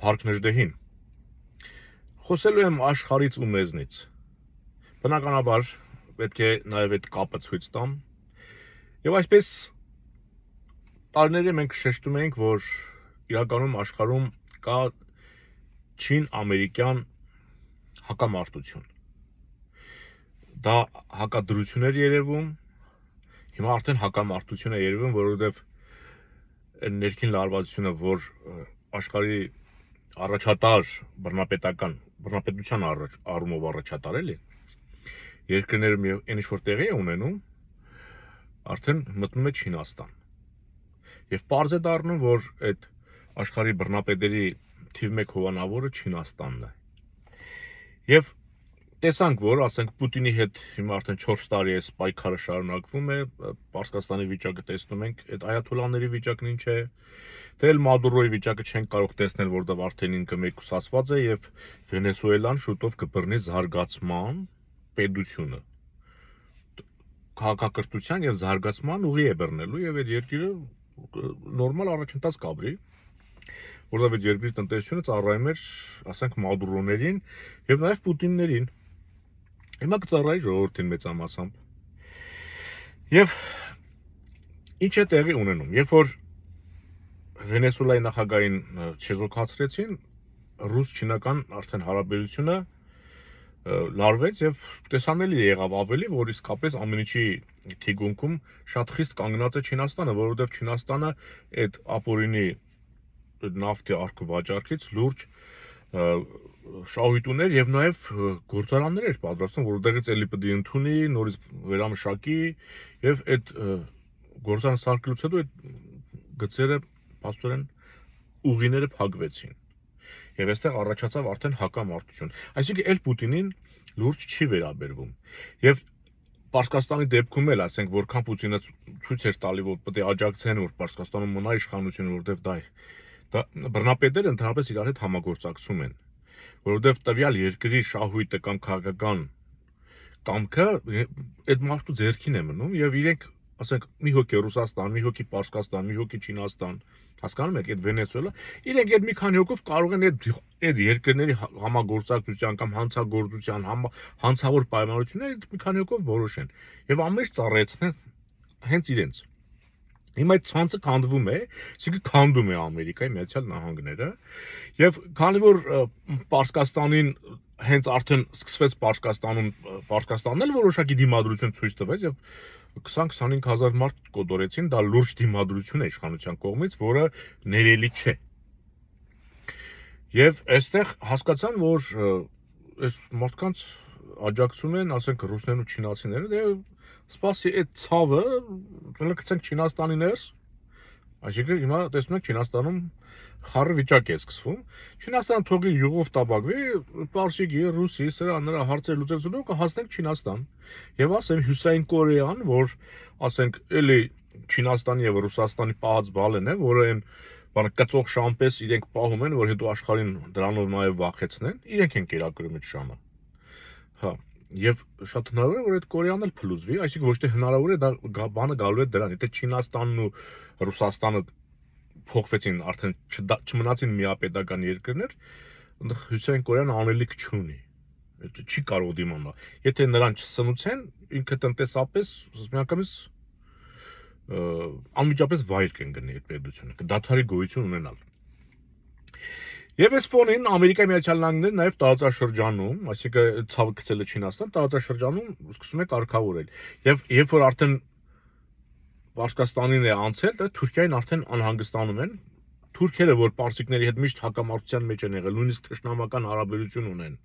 Հարկ խոսելու եմ աշխարհից ու մեզնից։ Բնականաբար պետք է նաև այդ կապը ցույց տամ։ Եվ այսպես տարիների մենք շեշտում ենք, որ իրականում աշխարհում կա չին-ամերիկյան հակամարտություն։ Դա հակադրություն էր երևում, հիմա արդեն հակամարտություն է երևում, որովհետև ներքին լարվածությունը, որ աշխարհի առաջատար բռնապետության առումով առաջատար էլի, երկրները այն ինչ-որ տեղի է ունենում, արդեն մտնում է Չինաստան։ Եվ պարզ է դառնում, որ այդ աշխարհի բռնապետերի թիվ 1 հովանավորը Չինաստանն է։ Եվ տեսանք, որ ասենք Պուտինի հետ հիմա արդեն 4 տարի է պայքարը շարունակվում է, Պարսկաստանի վիճակը տեսնում ենք, այդ այաթոլլաների վիճակն ինչ է, դե էլ Մադուրոյի վիճակը չենք կարող տեսնել, որտեղ արդեն ինքը մեկուսացված է եւ Վենեսուելան շուտով կբռնի զարգացման պետությունը։ Քաղաքակրթության եւ զարգացման ուղի է բռնելու եւ այդ երկիրը նորմալ առաջընթաց կապրի, որովհետեւ այդ երկրի տնտեսությունը ծառայում էր, ասենք, Մադուրոներին եւ նաեւ Պուտիններին։ Հիմա կծառայի ժողովրդին մեծամասամբ։ Եվ ինչ է տեղի ունենում, երբ որ Վենեսուելայի նախագահին չեզոքացրեցին, ռուս-չինական արդեն հարաբերությունը լարվեց եւ տեսանելի եղավ ավելի, որ իսկապես ամեն ինչի թիկունքում շատ խիստ կանգնած է Չինաստանը, որովհետեւ Չինաստանը այդ ապօրինի նավթի արկուվաճառքից լուրջ շահույթ ուներ եւ նաեւ գործարաններ էր պատրաստում, որտեղից էլի պետք է ընդունի, նորից վերամշակի եւ այդ գործարան սարքելուց հետո այդ գծերը փաստորեն ուղիները փակվեցին։ Եվ այստեղ առաջացավ արդեն հակամարտություն։ Այսինքն էլ Պուտինին լուրջ չի վերաբերվում։ Եւ Պարսկաստանի դեպքում էլ ասենք, որքան Պուտինը ցույց էր տալի, որ պետք է աջակցեն, որ Պարսկաստանում մնա իշխանությունը, որովհետեւ դա բռնապետերը ընդհանրապես իրար հետ համագործակցում են, որովհետեւ տվյալ երկրի շահույթը կամ քաղաքական կամքը այդ մարդու ձեռքին է մնում եւ իրենք, ասենք, մի հոգի Ռուսաստան, մի հոգի Պարսկաստան, մի հոգի Չինաստան, հասկանում եք, այդ Վենեսուելա, իրենք այդ մի քանի հոգով կարող են այդ երկրների համագործակցության կամ հանցագործության հանցավոր պայմանությունները մի քանի հոգով որոշեն եւ ամեն ինչ ծառայեցնեն հենց իրենց։ Հիմա այդ ցանցը քանդվում է, այսինքն քանդում է Ամերիկայի Միացյալ Նահանգները եւ քանի որ Պարսկաստանին հենց արդեն սկսվեց Պարսկաստանն էլ որոշակի դիմադրություն ցույց տվեց եւ 20-25 հազար մարդ կոտորեցին, դա լուրջ դիմադրություն է իշխանության կողմից, որը ներելի չէ։ Եվ այստեղ հասկացան, որ այս մարդկանց աջակցում են, ասենք, ռուսներն ու չինացիները, դե սպասի այդ ցավը, գնացենք Չինաստանի ներս, այսինքն հիմա տեսնում եք Չինաստանում խառը վիճակ է սկսվում։ Չինաստանը թողի յուղով տապակվի, Պարսիկի, Ռուսի, սրա նրա հարցեր լուծելու կհասնենք Չինաստան։ Եվ ասեմ Հյուսային Կորեան, որ ասենք էլի Չինաստանի եւ Ռուսաստանի պահած բալեն է, որը այն բանը կծող շամպես իրենք պահում են, որ հետո աշխարհին դրանով նաեւ վախեցնեն, իրենք են կերակրում այդ շամը։ Հա, եւ շատ հնարավոր է, որ այդ Կորեան էլ փլուզվի, այսինքն ոչ թե հնարավոր է, դա բանը գալու է դրան, եթե Չինաստանն ու Ռուսաստանը փոխվեցին, արդեն չմնացին միապետական երկրներ, այնտեղ Հյուսային Կորեան անելիք չունի։ Չի կարող դիմանալ։ Եթե նրան չսնուցեն, ինքը տնտեսապես միանգամից անմիջապես վայր կընկնի այդ պետությունը, կդադարի գոյություն ունենալ։ Եվ այս ֆոնին Ամերիկայի Միացյալ Նահանգները նաև տարածաշրջանում, այսինքն ցավը գցել է Չինաստան, տարածաշրջանում սկսում է կարգավորել։ Եվ երբ որ արդեն Պարսկաստանին է անցել, դա Թուրքիային արդեն անհանգստանում են։ Թուրքերը, որ պարսիկների հետ միշտ հակամարտության մեջ են եղել, նույնիսկ թշնամական հարաբերություն ունեն։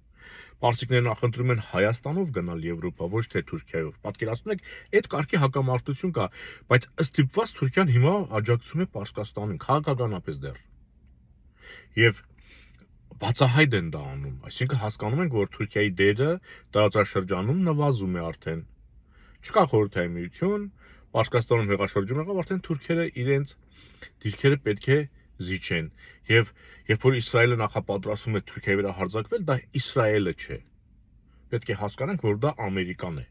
Պարսիկները նախընտրում են Հայաստանով գնալ Եվրոպա, ոչ թե Թուրքիայով։ Պատկերացնում եք, այդ կարգի հակամարտություն կա, բայց ըստիպված Թուրքիան հիմա աջակցում է Պարսկաստանին, քաղաքականապես դեռ։ Եվ բացահայտ են դա անում, այսինքն հասկանում ենք, որ Թուրքիայի դերը տարածաշրջանում նվազում է արդեն։ Չկա խորհրդային միություն, Պարսկաստանում հեղաշրջում եղավ, արդեն թուրքերը իրենց դիրքերը պետք է զիջեն։ Եվ երբ որ Իսրայելը նախապատրաստվում է Թուրքիայի վրա հարձակվել, դա Իսրայելը չէ։ Պետք է հասկանանք, որ դա Ամերիկան է։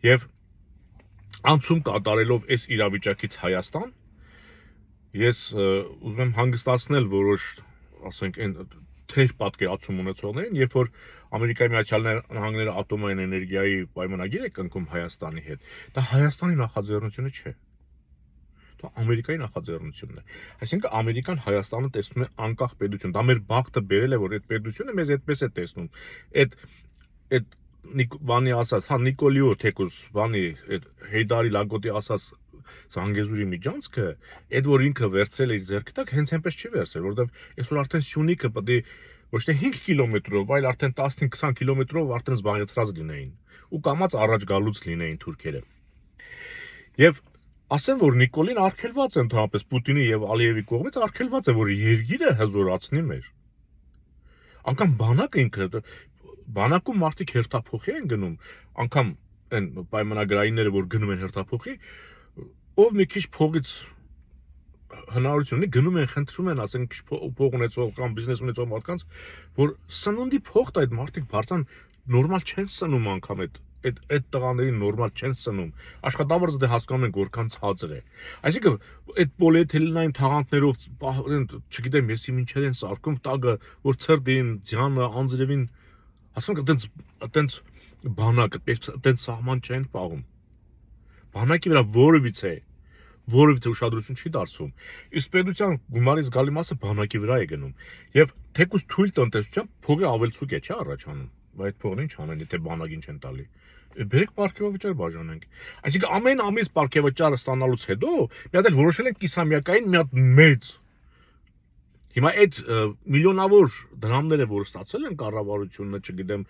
Եվ անցում կատարելով այս իրավիճակից Հայաստան, ես ուզում եմ հանգստացնել որոշ ասենք այն թեր պատկերացում ունեցողներին, երբ որ Ամերիկայի Միացյալ Նահանգները ատոմային էներգիայի պայմանագիր է կնքում Հայաստանի հետ, դա Հայաստանի նախաձեռնությունը չէ։ Դա Ամերիկայի նախաձեռնությունն է։ Այսինքն Ամերիկան Հայաստանը տեսնում է անկախ պետություն։ Դա մեր բախտը բերել է, որ այդ պետությունը մեզ այդպես է տեսնում։ Այդ բանի ասած, հա Նիկոլիո թեկուս բանի այդ Հեյդարի Լագոտի ասած Զանգեզուրի միջանցքը, այդ որ ինքը վերցրել է իր ձեռքի տակ, հենց այնպես չի վերցրել, որովհետև այսօր արդեն Սյունիքը պետք է ոչ թե 5 կիլոմետրով, այլ արդեն 15-20 կիլոմետրով արդեն զբաղեցրած լինեին ու կամած առաջ գալուց լինեին թուրքերը։ Եվ ասեմ, որ Նիկոլին արգելված է ընդհանրապես Պուտինի եւ Ալիևի կողմից արգելված է, որ երկիրը հզորացնի մեր։ Անկամ բանակը ինքը բանակում մարդիկ հերթափոխի են գնում, անգամ այն պայմանագրայինները, որ գնում են հերթափոխի, ով մի քիչ փողից հնարավորություն ունի, գնում են, խնդրում են, ասենք քիչ փող ունեցող կամ բիզնես ունեցող մարդկանց, որ սնունդի փող տա, այդ մարդիկ բարձան նորմալ չեն սնում անգամ այդ տղաներին նորմալ չեն սնում։ Աշխատավարձը դե հասկանում ենք որքան ցածր է։ Այսինքն այդ պոլիէթիլենային թաղանթներով, չգիտեմ, եսի ինչեր են սարքում տագը, որ ցրդին, ձյանը, անձրևին, ասենք այտենց բանակը, այտենց սահման չեն պահում։ Բանակի վրա որևիցե ուշադրություն չի դարձվում։ Իսկ պետության գումարի զգալի մասը բանակի վրա է գնում։ Եվ թեկուզ թույլ տնտեսությամբ փողի ավելցուկ է, չէ՞ առաջանում։ Բայց այդ փողն ինչ անեն, եթե բանակին չեն տալի։ Բերեք պարգևավճար բաժանենք։ Այսինքն ամեն ամիս պարգևավճարը ստանալուց հետո մի հատ էլ որոշել են կիսամյակային մի հատ մեծ։ Հիմա այդ միլիոնավոր դրամները, որ ստացել են կառավարությունը, չգիտեմ,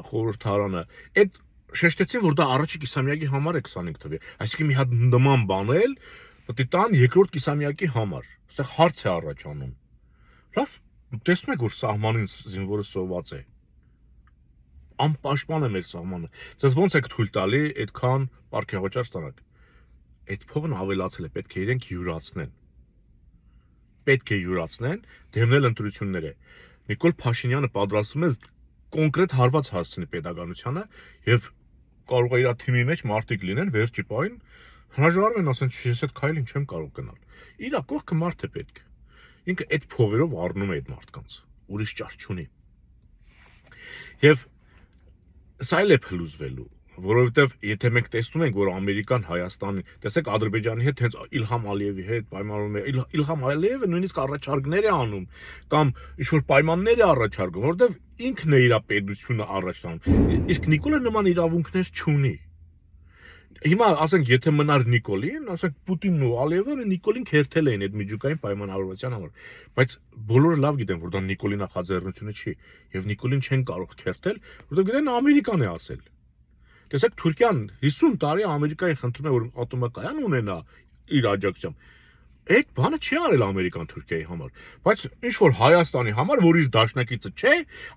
խորհրդարանը, այդ շեշտեցին, որ դա առաջի կիսամյակի համար է 25 թվի։ Այսինքն մի հատ նման բան էլ պետք է տան երկրորդ կիսամյակի համար։ Այստեղ հարց է առաջանում։ Լավ, տեսնում եք, որ սահմանին զինվորը սոված է։ Անպաշտպան է մեր սահմանը։ Ձեզ ո՞նց եք թույլ տալի այդքան պարգևավճար ստանաք։ Այդ փողն ավելացել է, պետք է իրենք յուրացնեն։ Պետք է յուրացնեն, դեմնել ընտրությունները։ Նիկոլ Փաշինյանը պատրաստվում է կոնկրետ հարված հասցնի պետականությանը եւ կարող է իր թիմի մեջ մարդիկ լինեն վերջի պահին հրաժարվեն, ասեն, ես այդ քայլին չեմ կարող գնալ։ Իրա կողքը մարդ է պետք։ Ինքը այդ փողերով առնում է այդ մարդկանց, ուրիշ ճար չունի։ Եվ սա էլ է փլուզվելու, որովհետև եթե մենք տեսնում ենք, որ Ամերիկան Հայաստանի, տեսեք Ադրբեջանի հետ հենց Իլհամ Ալիևի հետ պայմանավորում է, Իլհամ Ալիևը նույնիսկ առաջարկներ է անում կամ ինչ-որ պայմաններ է առաջարկում, որովհետև ինքն է իր պետությունը առաջ տանում։ Իսկ Նիկոլը նման իրավունքներ չունի։ Հիմա ասենք, եթե մնար Նիկոլին, ասենք Պուտինն ու Ալիևը Նիկոլին քերթել էին այդ միջուկային պայմանավորվածության համար, բայց բոլորը լավ գիտեն, որ դա Նիկոլի նախաձեռնությունը չի, եւ Նիկոլին չեն կարող քերթել, որովհետեւ գիտեն Ամերիկան է ասել։ Տեսեք, Թուրքիան 50 տարի Ամերիկային խնդրում է, որ ատոմակայան ունենա իր աջակցությամբ։ Այդ բանը չի արել Ամերիկան Թուրքիայի համար, բայց ինչ որ Հայաստանի համար, որ իր դաշնակիցը չէ,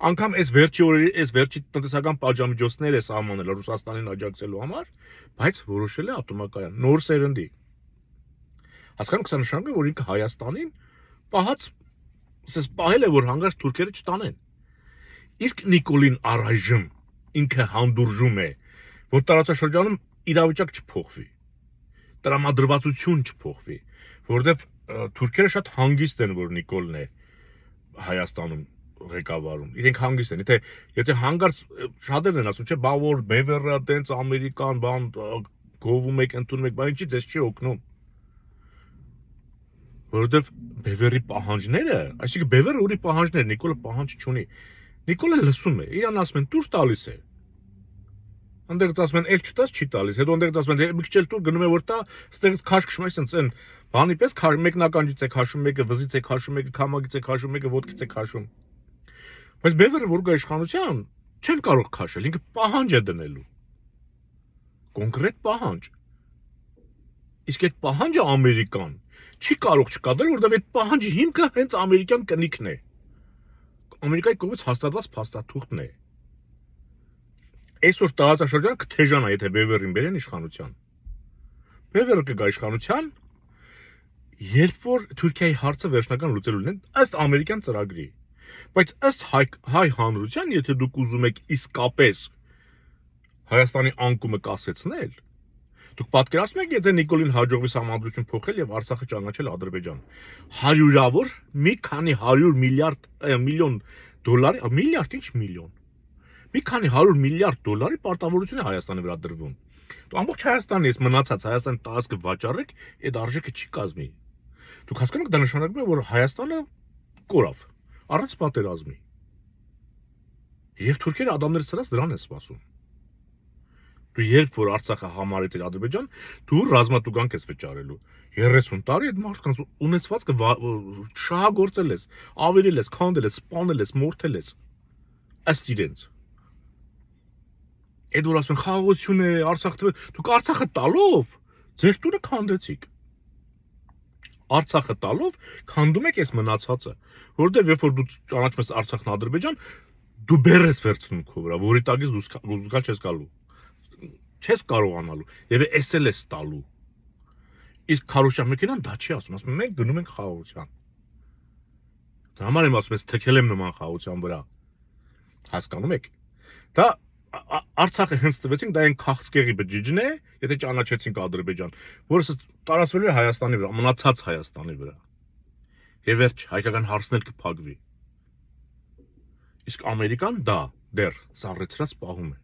անգամ այս վերջի տնտեսական պատժամիջոցներ է սահմանել Ռուսաստանին աջակցելու համար, բայց որոշել է ատոմակայան, նոր սերնդի։ Հասկանում, սա նշանակում է, որ ինքը Հայաստանին պահել է, որ հանգարց թուրքերը չտանեն։ Իսկ Նիկոլին առայժմ ինքը հանդուրժում է, որ տարածաշրջանում իրավիճակ չփոխվի, տրամադրվածություն չփոխվի, որովհետև թուրքերը շատ հանգիստ են, որ Նիկոլն է Հայաստանում ղեկավարում, իրենք հանգիստ են, եթե հանգարց շատերն են ասում, չէ, բա որ Բևերը տենց ամերիկան բան գովում եք, ընդունում եք, բա ինչի ձեզ չի օգնում, որովհետև Բևերի պահանջները, այսինքն Բևերը ունի պահանջներ, Նիկոլը պահանջ չունի, Նիկոլը լսում է, իրան ասում են դուրս տալիս է, Անդերից ասում են, էլ չտաս չի տալիս, հետո անդերից ասում են, մի քիչ էլ տուր գնում է որ տա, ստեղից քաշ քշում, այսինքն այն բանի պես մեկնականից է քաշում, մեկը վզից է քաշում, մեկը քամագից է քաշում, մեկը ոտքից է քաշում։ Բայց Բևերը որ գա իշխանության, չեն կարող քաշել, ինքը պահանջ է դնելու։ Կոնկրետ պահանջ։ Իսկ այդ պահանջը ամերիկան չի կարող չկատարել, որովհետև այդ պահանջի հիմքը հենց ամերիկյան կնիքն է։ Ամերիկայի կողմից հաստատված փաստաթուղթն է։ Այսօր տարածաշրջանը կթեժանա, եթե Բևերին բերեն իշխանության։ Բևերը կգա իշխանության, երբ որ Թուրքիայի հարցը վերջնական լուծելու են ըստ ամերիկյան ծրագրի։ Բայց ըստ հայ հանրության, եթե դուք ուզում եք իսկապես Հայաստանի անկումը կասեցնել, Դուք պատկերացնում եք, եթե Նիկոլին հաջողվի համադրություն փոխել եւ Արցախը ճանաչել Ադրբեջան։ Հարյուրավոր մի քանի 100 միլիոն դոլարի, միլիարդ ինչ միլիոն։ Մի քանի 100 միլիարդ դոլարի պարտավորություն է Հայաստանի վրա դրվում։ Դու ամբողջ Հայաստանի ես մնացած Հայաստանի տարածքը վաճառեք, այդ արժեքը չի կազմի։ Դուք հասկանում եք, դա նշանակում է, որ Հայաստանը կորավ, առանց պատերազմի։ Եվ թուրքերը ադամները սրած դրան են սպասում։ Դու երբ որ Արցախը համարեց իր Ադրբեջան, դու ռազմատուգանք ես վճարելու։ 30 տարի այդ մարդկանց ունեցվածքը շահագործել ես, ավերել ես, քանդել ես, սպանել ես, մորթել ես։ Ըստ իրենց։ Այդ որ ասում են խաղաղություն է, Արցախը, դուք Արցախը տալով ձեր տունը քանդեցիք։ Արցախը տալով քանդում եք այս մնացածը, որովհետև երբ որ դու ճանաչում ես Արցախն Ադրբեջան, դու բեռ ես վերցնում քո վրա, որի տակից դու զգալ չես գալու։ Չես կարողանալու եւ էսել ես տալու։ Իսկ Քարոշյան մեքենան դա չի ասում մենք գնում ենք խաղաղության։ Դա համար եմ ասում ես թքել եմ նման խաղաղության վրա։ Հասկանում եք։ Դա Արցախը հենց տվեցինք, դա այն քաղցկեղի բջիջն է, եթե ճանաչեցինք Ադրբեջան, որը տարածվելու է Հայաստանի վրա, մնացած Հայաստանի վրա։ Եվ վերջ, հայկական հարցն էլ կփակվի։ Իսկ Ամերիկան դա դեռ սառեցրած պահում է։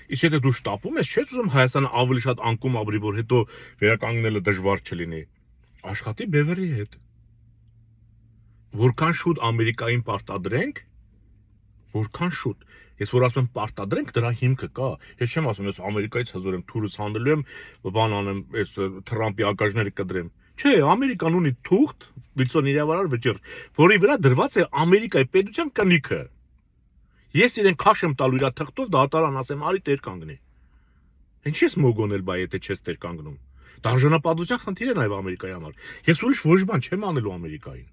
Իսկ եթե դու շտապում ես, չես ուզում Հայաստանը ավելի շատ անկում ապրի, որ հետո վերականգնելը դժվար չլինի։ Աշխատի Բևերի հետ։ Որքան շուտ Ամերիկային պարտադրենք, որքան շուտ։ Ես որ ասում եմ պարտադրենք, դրա հիմքը կա։ Ես չեմ ասում, ես Ամերիկայից հզոր եմ, թուրս հանդելու եմ, բան անեմ, այս Թրամփի ակաժները կդրեմ։ Չէ, Ամերիկան ունի թուղթ, Վիլսոն իրավարար վճիռ, որի վրա դրված է Ամերիկայի պետության կնիքը։ Ես իրեն քաշ եմ տալու իր թղթով դատարան ասեմ, արի տեր կանգնի։ Ինչի՞ ես մոգոնել բայ, եթե չես տեր կանգնում։ Դա արժանապատվության խնդիր է նաև Ամերիկայի համար։ Ես ուրիշ ոչ բան չեմ անելու Ամերիկային։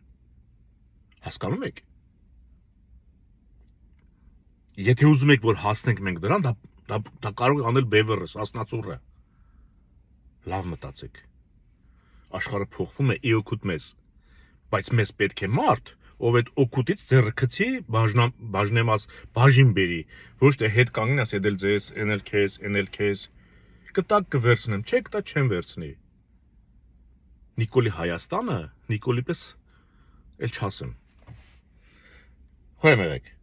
Հասկանում եք։ Եթե ուզում եք, որ հասնենք մենք դրան, դա կարող է անել Բևերը, Սասնացուռը։ Լավ մտածեք։ Աշխարհը փոխվում է իօքուտ մեզ, բայց մեզ պետք է մարդ, ով այդ օգուտից ձեռը գցի, բաժնեմաս, բաժին բերի, ոչ թե հետ կանգնի, ասի դել ձեզ, էնել քեզ, կտակ կվերցնեմ, չեք տա չեմ վերցնի։ Նիկոլի Հայաստանը, Նիկոլի պես էլ չասեմ։ Խոյ մերեք։